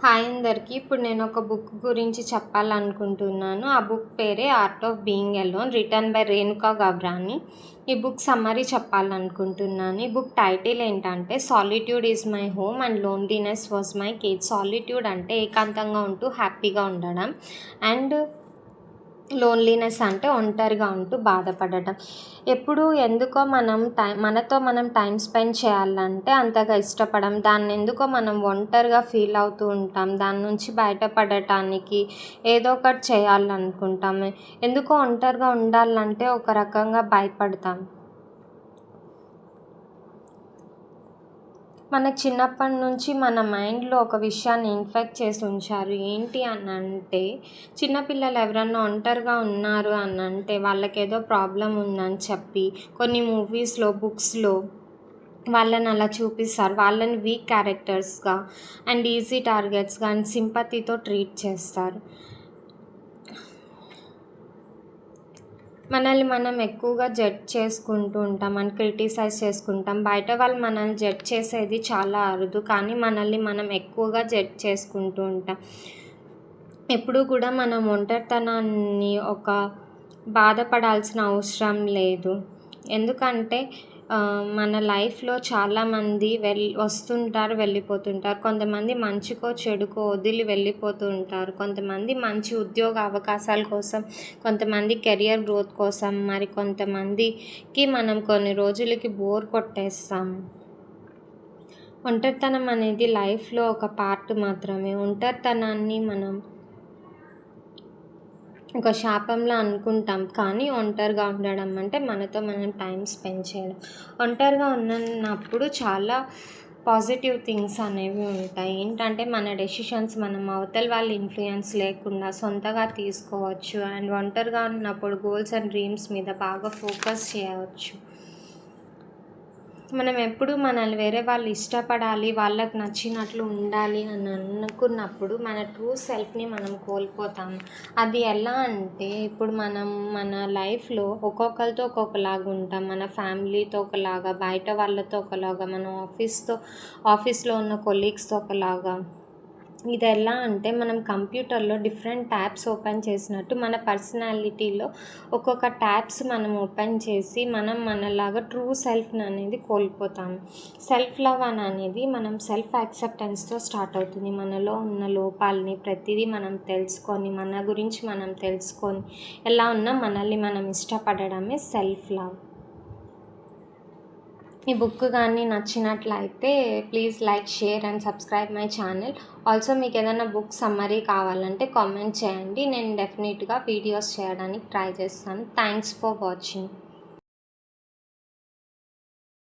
Hi అందరికీ. ఇప్పుడు నేను ఒక బుక్ గురించి చెప్పాలనుకుంటున్నాను. ఆ బుక్ పేరే 'art of being alone' written by Renuka Gavrani. ఈ బుక్ సమ్మరీ చెప్పాలనుకుంటున్నాను. ఈ బుక్ టైటిల్ ఏంటంటే 'solitude is my home and loneliness was my cage'. Solitude అంటే ఏకాంతంగా ఉంటూ హ్యాపీగా ఉండడం, అండ్ లోన్లీనెస్ అంటే ఒంటరిగా ఉంటూ బాధపడటం. ఎప్పుడు ఎందుకో మనతో మనం టైం స్పెండ్ చేయాలంటే అంతగా ఇష్టపడం. దాన్ని ఎందుకో మనం ఒంటరిగా ఫీల్ అవుతూ ఉంటాం. దాని నుంచి బయటపడటానికి ఏదో ఒకటి చేయాలనుకుంటాం. ఎందుకో ఒంటరిగా ఉండాలంటే ఒక రకంగా భయపడతాం. మనకు చిన్నప్పటి నుంచి మన మైండ్లో ఒక విషయాన్ని ఇన్ఫెక్ట్ చేసి ఉంచారు. ఏంటి అని అంటే, చిన్నపిల్లలు ఎవరన్నా ఒంటరిగా ఉన్నారు అని అంటే వాళ్ళకేదో ప్రాబ్లం ఉందని చెప్పి కొన్ని మూవీస్లో, బుక్స్లో వాళ్ళని అలా చూపిస్తారు. వాళ్ళని వీక్ క్యారెక్టర్స్గా అండ్ ఈజీ టార్గెట్స్గా అండ్ సింపతితో ట్రీట్ చేస్తారు. మనల్ని మనం ఎక్కువగా జడ్జ్ చేసుకుంటూ ఉంటాం అండ్ క్రిటిసైజ్ చేసుకుంటాం. బయట వాళ్ళు మనల్ని జడ్జ్ చేసేది చాలా అరుదు, కానీ మనల్ని మనం ఎక్కువగా జడ్జ్ చేసుకుంటూ ఉంటాం. ఎప్పుడూ కూడా మనం ఒంటరితనాన్ని ఒక బాధపడాల్సిన అవసరం లేదు. ఎందుకంటే మన లైఫ్లో చాలామంది వస్తుంటారు, వెళ్ళిపోతుంటారు. కొంతమంది మంచికో చెడుకో వదిలి వెళ్ళిపోతూ ఉంటారు. కొంతమంది మంచి ఉద్యోగ అవకాశాల కోసం, కొంతమంది కెరియర్ గ్రోత్ కోసం, మరి కొంతమందికి మనం కొన్ని రోజులకి బోర్ కొట్టేస్తాం. ఒంటరితనం అనేది లైఫ్లో ఒక పార్ట్ మాత్రమే. ఒంటరితనాన్ని మనం ఒక శాపంలా అనుకుంటాం, కానీ ఒంటరిగా ఉండడం అంటే మనతో మనం టైం స్పెండ్ చేయడం. ఒంటరిగా ఉన్నప్పుడు చాలా పాజిటివ్ థింగ్స్ అనేవి ఉంటాయి. ఏంటంటే మన డెసిషన్స్ మనం అవతల వాళ్ళ ఇన్ఫ్లుయెన్స్ లేకుండా సొంతగా తీసుకోవచ్చు. అండ్ ఒంటరిగా ఉన్నప్పుడు గోల్స్ అండ్ డ్రీమ్స్ మీద బాగా ఫోకస్ చేయవచ్చు. మనం ఎప్పుడు మనల్ని వేరే వాళ్ళు ఇష్టపడాలి, వాళ్ళకి నచ్చినట్లు ఉండాలి అని అనుకున్నప్పుడు మన ట్రూ సెల్ఫ్ని మనం కోల్పోతాము. అది ఎలా అంటే, ఇప్పుడు మనం మన లైఫ్లో ఒక్కొక్కరితో ఒక్కొక్కలాగా ఉంటాం. మన ఫ్యామిలీతో ఒకలాగా, బయట వాళ్ళతో ఒకలాగా, మన ఆఫీస్లో ఉన్న కొలీగ్స్తో ఒకలాగా. ఇది ఎలా అంటే, మనం కంప్యూటర్లో డిఫరెంట్ ట్యాబ్స్ ఓపెన్ చేసినట్టు మన పర్సనాలిటీలో ఒక్కొక్క ట్యాబ్స్ మనం ఓపెన్ చేసి మనలాగా ట్రూ సెల్ఫ్ని అనేది కోల్పోతాము. సెల్ఫ్ లవ్ అనేది మనం సెల్ఫ్ యాక్సెప్టెన్స్తో స్టార్ట్ అవుతుంది. మనలో ఉన్న లోపాలని ప్రతిదీ మనం తెలుసుకొని, మన గురించి మనం తెలుసుకొని, ఎలా ఉన్నా మనల్ని మనం ఇష్టపడడమే సెల్ఫ్ లవ్. ఈ బుక్ కానీ నచ్చినట్లయితే please like, share and subscribe my channel. Also మీకు ఏదైనా బుక్ సమ్మరీ కావాలంటే కామెంట్ చేయండి. నేను డెఫినెట్గా వీడియోస్ చేయడానికి ట్రై చేస్తాను. Thanks for watching.